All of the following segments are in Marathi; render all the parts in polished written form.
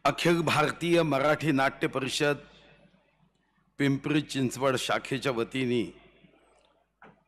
अखिल भारतीय मराठी नाट्य परिषद पिंपरी चिंचवड शाखेच्या वतीने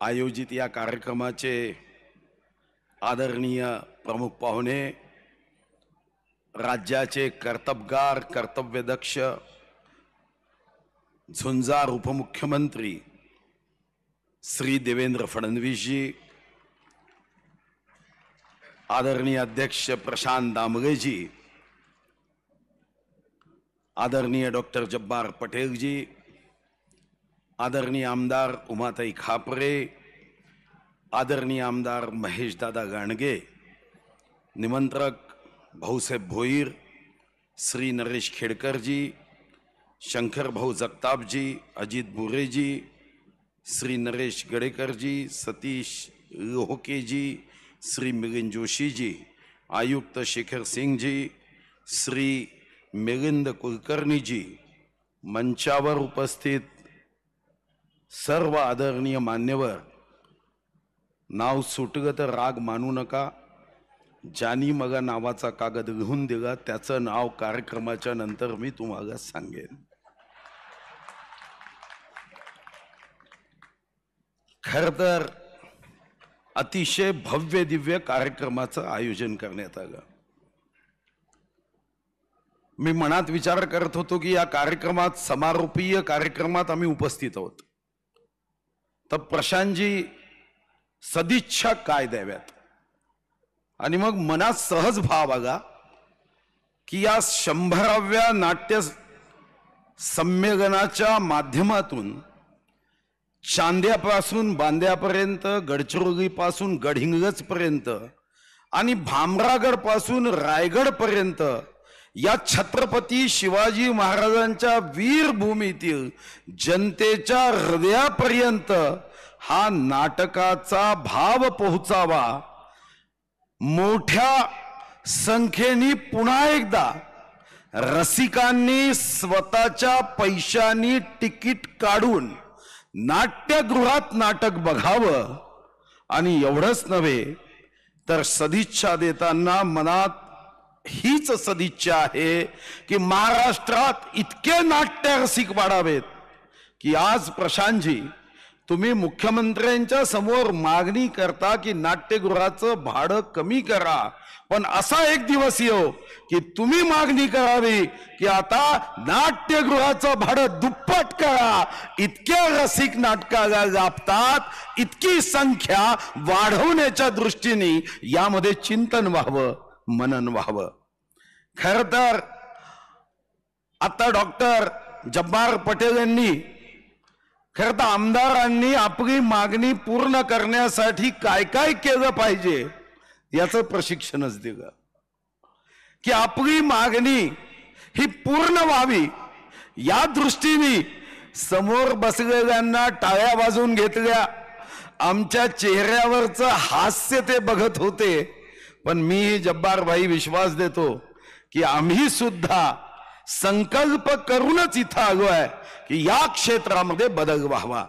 आयोजित या कार्यक्रमाचे आदरणीय प्रमुख पाहुणे, राज्याचे कर्तबगार कर्तव्यदक्ष झुंजार उपमुख्यमंत्री श्री देवेंद्र फडणवीस जी, आदरणीय अध्यक्ष प्रशांत दामले जी, आदरणीय डॉक्टर जब्बार पटेल जी, आदरणीय आमदार उमाताई खापरे, आदरणीय आमदार महेश दादा गाणगे, निमंत्रक भाऊसाहेब भोईर, श्री नरेश खेडकर जी, शंकर भाऊ जगताप जी, अजित बुरे जी, श्री नरेश गडेकर जी, सतीश लोहके जी, श्री मिलिंद जोशी जी, आयुक्त शेखर सिंह जी, श्री मिलिंद कुलकर्णी जी, मंचावर उपस्थित सर्व आदरणीय मान्यवर, नाव सुटलं तर राग मानू नका, ज्यांनी मगा नावाचा कागद लिहून दिला त्याचं नाव कार्यक्रमाच्या नंतर मी तुम्हाला सांगेन। खरं तर अतिशय भव्य दिव्य कार्यक्रमाचं आयोजन करण्यात आलं। मी मनात विचार करत होतो की या कार्यक्रमात, समारोपीय कार्यक्रमात आम्ही उपस्थित आहोत, तर प्रशांतजी सदिच्छा काय द्याव्यात, आणि मग मनात सहज भाव आला की या 100व्या नाट्य संमेलनाच्या माध्यमातून चांद्यापासून बांद्यापर्यंत, गडचिरोलीपासून गडहिंग्लज पर्यंत आणि भामरागड पासून रायगड पर्यंत या छत्रपती शिवाजी महाराजांच्या वीरभूमीतील जनतेच्या हृदयापर्यंत हा नाटकाचा भाव पोहोचावा, मोठ्या संख्येने पुन्हा एकदा रसिकांनी स्वतःच्या पैशांनी तिकीट काढून नाट्यगृहात नाटक बघावं, आणि एवढंच नव्हे तर सदिच्छा देताना मनात हीच सदिच्छा आहे की महाराष्ट्रात इतके नाट्य रसिक वाढावेत की आज प्रशांतजी तुम्ही मुख्यमंत्र्यांच्या समोर मागणी करता की नाट्यगृहाचं भाडं कमी करा, पण असा एक दिवस येऊ की तुम्ही मागणी करावी की आता नाट्यगृहाचं भाडं दुप्पट करा। इतके रसिक नाटकाला लाभतात, इतकी संख्या वाढवण्याच्या दृष्टीने यामध्ये चिंतन व्हावं, मनन व्हावं। खर तर आता डॉक्टर जब्बार पटेल यांनी, खरं तर आमदारांनी आपली मागणी पूर्ण करण्यासाठी काय काय केलं पाहिजे याचं प्रशिक्षणच दिलं की आपली मागणी ही पूर्ण व्हावी, या दृष्टीने समोर बसलेल्यांना टाळ्या वाजवून घेतल्या, आमच्या चेहऱ्यावरचं हास्य ते बघत होते, पण मी जब्बार भाई विश्वास देतो की आम्ही सुद्धा संकल्प करूनच इथं आलोय की या क्षेत्रामध्ये बदल व्हावा।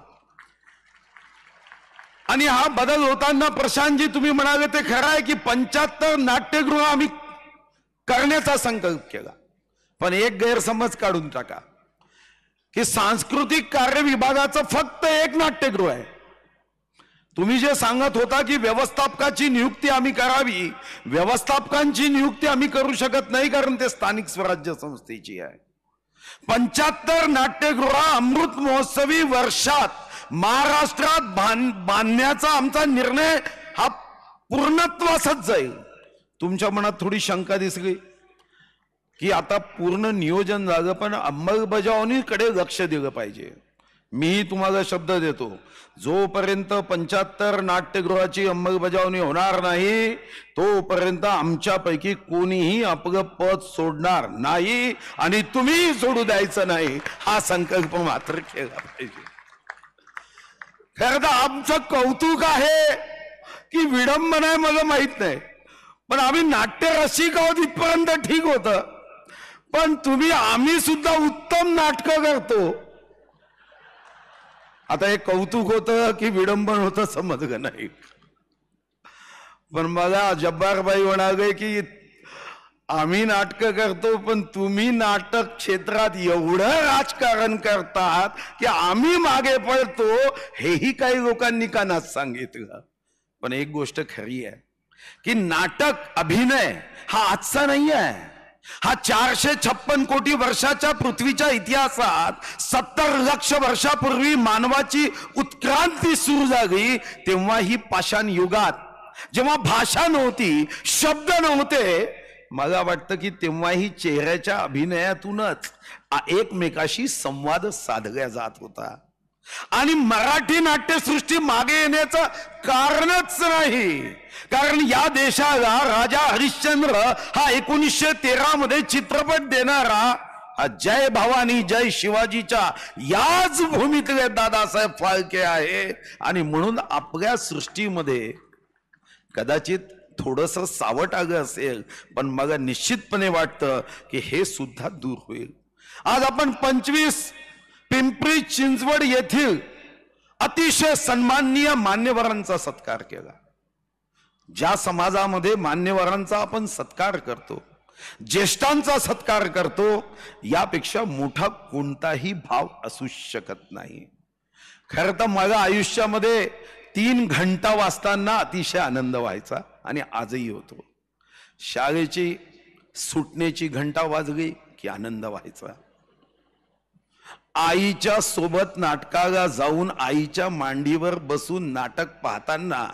आणि हा बदल होताना प्रशांतजी तुम्ही म्हणाले ते खरं आहे की 75 नाट्यगृह आम्ही करण्याचा संकल्प केला, पण एक गैरसमज काढून टाका की सांस्कृतिक कार्य विभागाचं फक्त एक नाट्यगृह आहे। तुम्ही जे सांगत होता की व्यवस्थापकाची नियुक्ती आम्ही करावी, व्यवस्थापकांची नियुक्ती आम्ही करू शकत नाही कारण ते स्थानिक स्वराज्य संस्थेची आहे। 75 नाट्यगृह अमृत महोत्सवी वर्षात महाराष्ट्रात बांधण्याचा आमचा निर्णय हा पूर्णत्वासच जाईल। तुमच्या मनात थोडी शंका दिसली की आता पूर्ण नियोजन झालं पण अंमलबजावणीकडे लक्ष दिलं पाहिजे। मी तुम्हाला शब्द देतो, जोपर्यंत 75 नाट्यगृहाची अंमलबजावणी होणार नाही तोपर्यंत आमच्यापैकी कोणीही आपलं पद सोडणार नाही आणि तुम्ही सोडू द्यायचं नाही, हा संकल्प मात्र केला पाहिजे। खरं तर आमचं कौतुक आहे की विडंबना आहे मला माहित नाही, पण आम्ही नाट्य रसिक आहोत इथपर्यंत ठीक होतं, पण तुम्ही आम्ही सुद्धा उत्तम नाटकं करतो। आता हे कौतुक होतं की विडंबन होतं समजलं नाही, पण मला जब्बार भाई म्हणाले की आम्ही नाटक करतो, पण तुम्ही नाटक क्षेत्रात एवढं राजकारण करतात की आम्ही मागे पळतो, हेही काही लोकांनी कानात सांगितलं. पण एक गोष्ट खरी आहे की नाटक अभिनय हा आजचा नाही आहे. हा 456 कोटी वर्षाच्या पृथ्वीच्या इतिहासात 70 लक्ष वर्षापूर्वी मानवाची उत्क्रांती सुरू झाली, तेव्हा ही पाषाण युगात, जेव्हा भाषा नव्हती, शब्द नव्हते, मला वाटतं की तेव्हाही चेहऱ्याच्या अभिनयातूनच एकमेकाशी संवाद साधला जात होता. आणि मराठी नाट्यसृष्टी मागे येण्याचं कारणच नाही, कारण या देशाला राजा हरिश्चंद्र हा 1913 मध्ये चित्रपट देणारा जय भवानी जय शिवाजीच्या याच भूमीतले दादासाहेब फाळके आहे. आणि म्हणून आपल्या सृष्टीमध्ये कदाचित थोडस सावट आलं असेल, पण मला निश्चितपणे वाटतं की हे सुद्धा दूर होईल. आज आपण 25 पिंपरी चिंचवड येथील अतिशय सन्माननीय मान्यवरांचा सत्कार केला. ज्या समाजामध्ये मान्यवरांचा आपण सत्कार करतो, ज्येष्ठांचा सत्कार करतो, यापेक्षा मोठा कोणताही भाव असू शकत नाही. खरं तर मला आयुष्यामध्ये 3 घंटा वाचताना अतिशय आनंद व्हायचा आणि आजही होतो. शाळेची सुटण्याची घंटा वाजली की आनंद व्हायचा. आईच्या सोबत नाटकाला जाऊन आईच्या मांडीवर बसून नाटक पाहताना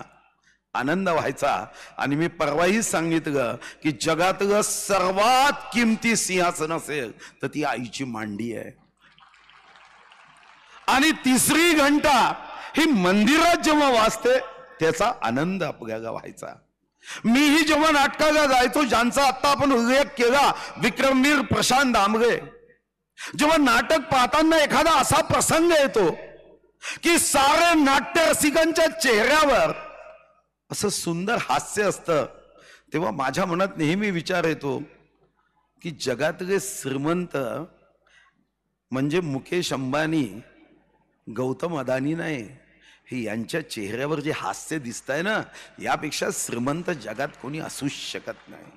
आनंद व्हायचा. आणि मी परवाही सांगितलं की जगातलं सर्वात किमती सिंहासन असेल तर ती आईची मांडी आहे. आणि 3री घंटा ही मंदिरात जेव्हा वाजते त्याचा आनंद आपल्याला व्हायचा. मीही जेव्हा नाटकाला जायचो, ज्यांचा आता आपण उल्लेख केला, विक्रमवीर प्रशांत दामले, जेव्हा नाटक पाहताना एखादा असा प्रसंग येतो की सारे नाट्य रसिकांच्या चेहऱ्यावर असं सुंदर हास्य असतं, तेव्हा माझ्या मनात नेहमी विचार येतो की जगातले श्रीमंत म्हणजे मुकेश अंबानी, गौतम अदानी नाही, हे यांच्या चेहऱ्यावर जे हास्य दिसतंय ना, यापेक्षा श्रीमंत जगात कोणी असू शकत नाही.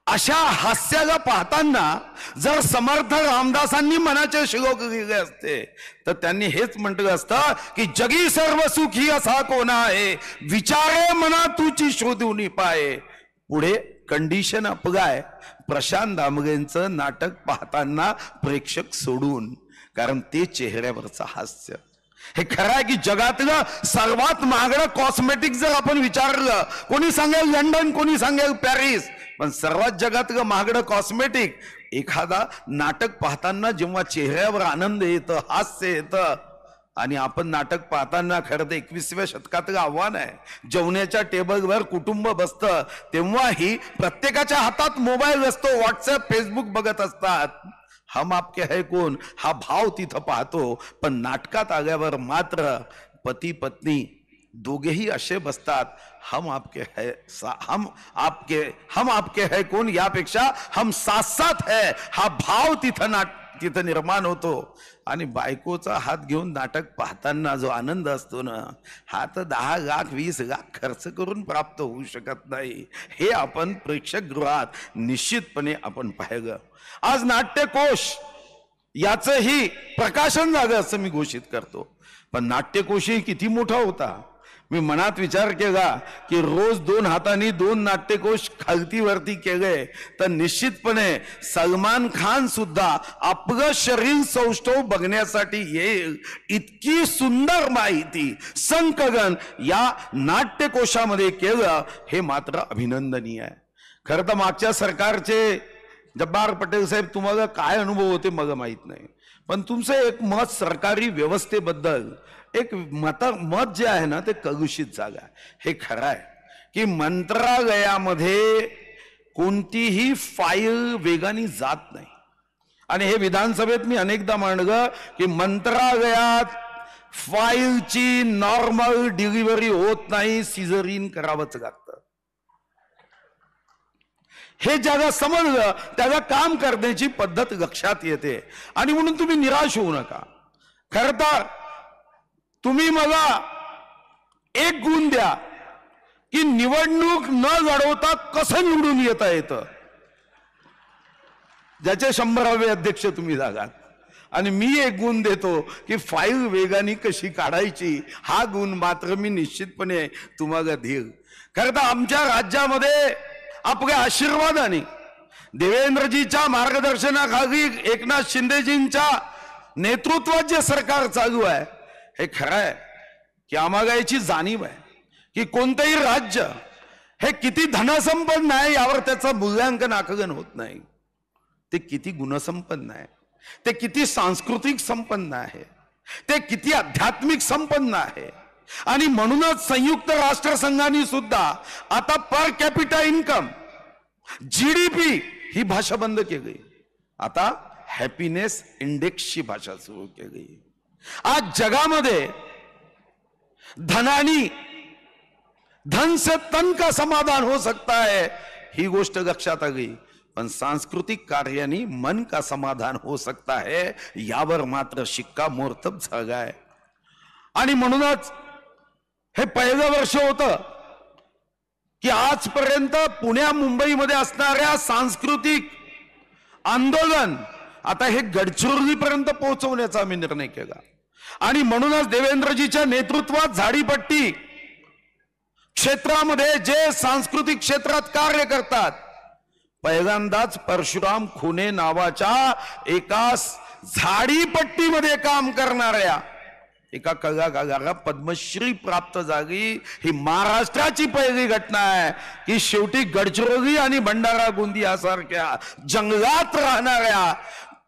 अशा हास्याला पाहताना जर समर्थ रामदासांनी मनाचे श्लोक लिहिले असते तर त्यांनी हेच म्हटलं असतं की जगी सर्व सुखी असा कोण आहे, विचारे मना तुची शोधून पाये. पुढे कंडिशन अपगाय प्रशांत दामलेंचं नाटक पाहताना प्रेक्षक सोडून, कारण ते चेहऱ्यावरचं हास्य हे खरं आहे की जगातलं सर्वात महागडं कॉस्मेटिक जर आपण विचारलं, कोणी सांगेल लंडन, कोणी सांगेल पॅरिस, पण सर्वात जगातलं महागडं कॉस्मेटिक एखादा नाटक पाहताना जेव्हा चेहऱ्यावर आनंद येतं, हास्य येतं. आणि आपण नाटक पाहताना खरं तर 21व्या शतकातलं आव्हान आहे, जेवणाच्या टेबलवर कुटुंब बसतं तेव्हाही प्रत्येकाच्या हातात मोबाईल असतो, व्हॉट्सअप फेसबुक बघत असतात. हम आपके है कोण हा भाव तिथं पाहतो, पण नाटकात आल्यावर मात्र पती पत्नी दोघेही असे बसतात, हम आपके है कोण यापेक्षा हम साथ साथ है हा भाव तिथं निर्माण होतो. आणि बायकोचा हात घेऊन नाटक पाहताना जो आनंद असतो ना, हा तर 10 लाख 20 लाख खर्च करून प्राप्त होऊ शकत नाही. हे आपण प्रेक्षकगृहात निश्चितपणे आपण पाहिलं. आज नाट्यकोश याचंही प्रकाशन झालं असं मी घोषित करतो, पण नाट्यकोशही किती मोठा होता. मी मनात विचार केला की रोज 2 हातांनी 2 नाट्यकोश खालतीवरती केले तर निश्चितपणे सलमान खान सुद्धा आपलं शरीर सौष्ठव बघण्यासाठी येईल. इतकी सुंदर माहिती संकलन या नाट्यकोशामध्ये केलं, हे मात्र अभिनंदनीय आहे. खरं तर मागच्या सरकारचे जब्बार पटेल साहेब, तुम्हाला काय अनुभव होते मला माहित नाही, पण तुमचं एक मत सरकारी व्यवस्थेबद्दल, एक मत जे आहे ना ते कलुषित झालं आहे. हे खरं आहे की मंत्रालयामध्ये कोणतीही फाईल वेगाने जात नाही. आणि हे विधानसभेत मी अनेकदा म्हणलं की मंत्रालयात फाईलची नॉर्मल डिलिव्हरी होत नाही, सिझरिन करावंच लागतं. हे ज्याला समजलं त्याला काम करण्याची पद्धत लक्षात येते. आणि म्हणून तुम्ही निराश होऊ नका. खरं तर तुम्ही मला एक गुण द्या की निवडणूक न लढवता कसं निवडून येता येतं. ज्याचे 100वे अध्यक्ष तुम्ही जागाल, आणि मी एक गुण देतो की फाईल वेगाने कशी काढायची, हा गुण मात्र मी निश्चितपणे तुम्हाला देईल. खरं तर आमच्या राज्यामध्ये आपल्या आशीर्वादाने देवेंद्रजीच्या मार्गदर्शनाखाली एकनाथ शिंदेजींच्या नेतृत्वात जे सरकार चालू आहे, हे खरं आहे की आम्हाला याची जाणीव आहे की कोणतंही राज्य हे किती धनसंपन्न आहे यावर त्याचं मूल्यांकन आकलन होत नाही. ते किती गुणसंपन्न आहे, ते किती सांस्कृतिक संपन्न आहे, ते किती आध्यात्मिक संपन्न आहे. आणि म्हणूनच संयुक्त राष्ट्रसंघाने सुद्धा आता पर कॅपिटा इन्कम GDP ही भाषा बंद केली. आता हॅपीनेस इंडेक्सची भाषा सुरू केली. आज जगामध्ये धन से तन का समाधान हो सकता है ही गोष्ट लक्षात आली, पण सांस्कृतिक कार्याने मन का समाधान हो सकता है यावर मात्र शिक्कामोर्तब झालाय. आणि म्हणूनच हे पहिलं वर्ष होतं की आजपर्यंत पुण्या मुंबईमध्ये असणाऱ्या सांस्कृतिक आंदोलन आता हे गडचिरोलीपर्यंत पोहोचवण्याचा आम्ही निर्णय केला. आणि म्हणूनच देवेंद्रजीच्या नेतृत्वात झाडीपट्टी क्षेत्रामध्ये जे सांस्कृतिक क्षेत्रात कार्य करतात, पहिल्यांदाच परशुराम खुने नावाच्या एका झाडीपट्टीमध्ये काम करणाऱ्या एका कलाकाराला पद्मश्री प्राप्त झाली. ही महाराष्ट्राची पहिली घटना आहे की शेवटी गडचिरोली आणि भंडारा गोंदिया सारख्या जंगलात राहणाऱ्या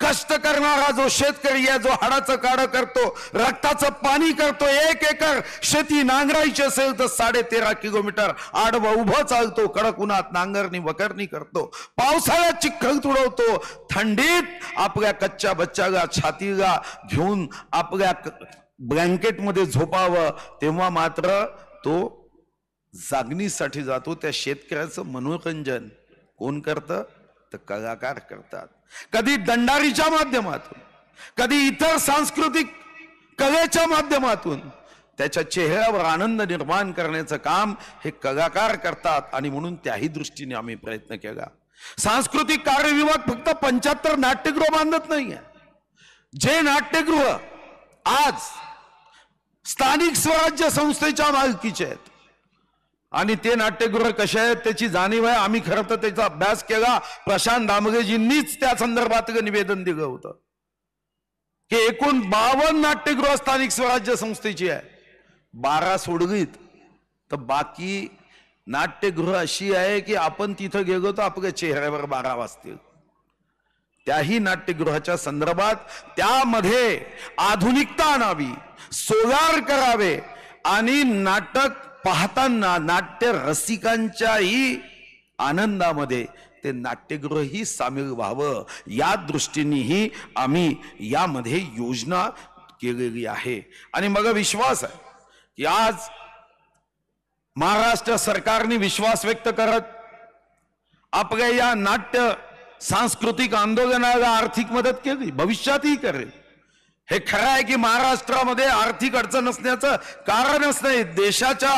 कष्ट करणारा जो शेतकरी आहे, जो हाडाचं काढ करतो, रक्ताचं पाणी करतो, 1 एकर शेती नांगरायची असेल तर 13.5 किलोमीटर आडवं उभं चालतो, कडक उन्हात नांगरणी वखरणी करतो, पावसाळ्यात चिखल तुडवतो, थंडीत आपल्या कच्च्या बच्चाला छातीला घेऊन आपल्या ब्लँकेटमध्ये झोपावं, तेव्हा मात्र तो जागणीसाठी जातो. त्या शेतकऱ्याचं मनोरंजन कोण करतं तर कलाकार करतात. कधी दंडारीच्या माध्यमातून, कधी इतर सांस्कृतिक कलेच्या माध्यमातून त्याच्या चेहऱ्यावर आनंद निर्माण करण्याचं काम हे कलाकार करतात. आणि म्हणून त्याही दृष्टीने आम्ही प्रयत्न केला. सांस्कृतिक कार्य विभाग फक्त 75 नाट्यगृह बांधत नाहीये. जे नाट्यगृह आज स्थानिक स्वराज्य संस्थेच्या मालकीचे आहेत आणि ते नाट्यगृह कसे आहेत त्याची जाणीव आहे. आम्ही खरं तर त्याचा अभ्यास केला. प्रशांत दामलेजींनीच त्या संदर्भातलं निवेदन दिलं होतं की एकूण 52 नाट्यगृह स्थानिक स्वराज्य संस्थेची आहे. 12 सोडलीत तर बाकी नाट्यगृह अशी आहे की आपण तिथं गेलो तर आपल्या चेहऱ्यावर 12 वाजतील. त्याही नाट्यगृहाच्या संदर्भात त्यामध्ये आधुनिकता आणावी, सोलार करावे आणि नाटक पाहताना नाट्य रसिकांच्याही आनंदामध्ये ते नाट्यगृहही सामील व्हावं या दृष्टीनेही आम्ही यामध्ये योजना केलेली आहे. आणि मग विश्वास आहे की आज महाराष्ट्र सरकारने विश्वास व्यक्त करत आपल्या या नाट्य सांस्कृतिक आंदोलनाला आर्थिक मदत केली, भविष्यातही करेल. हे खरं आहे की महाराष्ट्रामध्ये आर्थिक अडचण असण्याचं कारणच नाही. देशाच्या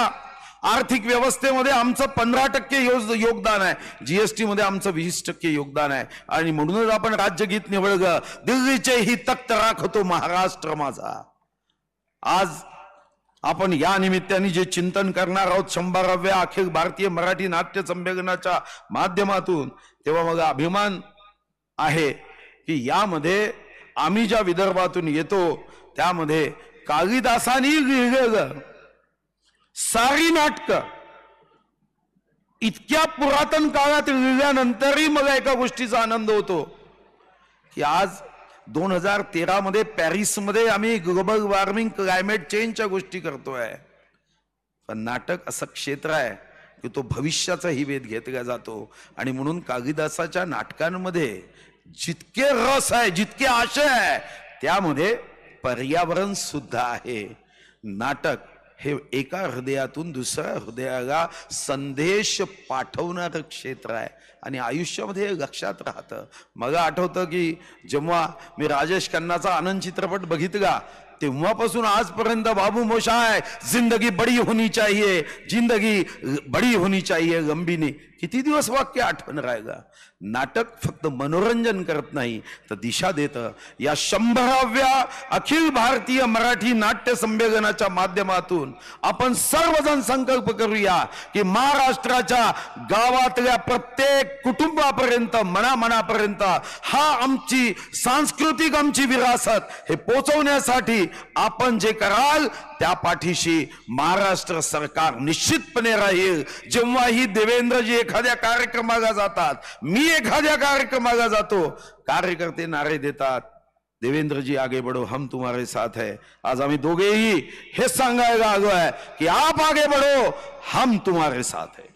आर्थिक व्यवस्थेमध्ये आमचं 15% योगदान आहे, GST मध्ये आमचं 20% योगदान आहे. आणि म्हणूनच आपण राज्यगीत निवडलं, दिल्लीचे ही तख्त राखतो महाराष्ट्र माझा. आज आपण या निमित्ताने जे चिंतन करणार आहोत 100व्या अखिल भारतीय मराठी नाट्य संमेलनाच्या माध्यमातून, तेव्हा मला अभिमान आहे की यामध्ये आम्ही ज्या विदर्भातून येतो त्यामध्ये कालिदासांनी लिहिलेलं सारी नाटकं इतक्या पुरातन काळात लिहिल्यानंतरही मला एका गोष्टीचा आनंद होतो की आज 2013 मध्ये पॅरिसमध्ये आम्ही ग्लोबल वॉर्मिंग, क्लायमेट चेंजच्या गोष्टी करतोय. पण नाटक असं क्षेत्र आहे की तो भविष्याचाही वेध घेतला जातो. आणि म्हणून कालिदासाच्या नाटकांमध्ये जितके रस आहे, जितके आशय आहे, त्यामध्ये पर्यावरण सुद्धा आहे. नाटक हे एका हृदयातून दुसऱ्या हृदयाला संदेश पाठवणारं क्षेत्र आहे आणि आयुष्यामध्ये हे लक्षात राहतं. मला आठवतं की जेव्हा मी राजेश खन्नाचा आनंद चित्रपट बघितला तेव्हापासून आजपर्यंत बाबू मोशाय जिंदगी बड़ी होनी चाहिए, जिंदगी बड़ी होनी चाहिए, लंबी नहीं, किती दिवस वाक्य आठवण राहिगा. नाटक फक्त मनोरंजन करत नाही तर दिशा देतं. या 100व्या अखिल भारतीय मराठी नाट्य संमेलनाच्या माध्यमातून आपण सर्वजण संकल्प करूया की महाराष्ट्राच्या गावातल्या प्रत्येक कुटुंबापर्यंत मनामनापर्यंत हा आमची सांस्कृतिक आमची विरासत हे पोचवण्यासाठी आपण जे कराल त्या पाठीशी महाराष्ट्र सरकार निश्चितपणे राहील. जेव्हाही देवेंद्रजी एखाद्या कार्यक्रमाला जातात, मी एखाद्या कार्यक्रमाला जातो, कार्यकर्ते नारे देतात, देवेंद्रजी आगे बढ़ो हम तुम्हारे साथ है. आज आम्ही दोघेही हे सांगायला आलो आहे की आप आगे बढ़ो हम तुम्हारे साथ है.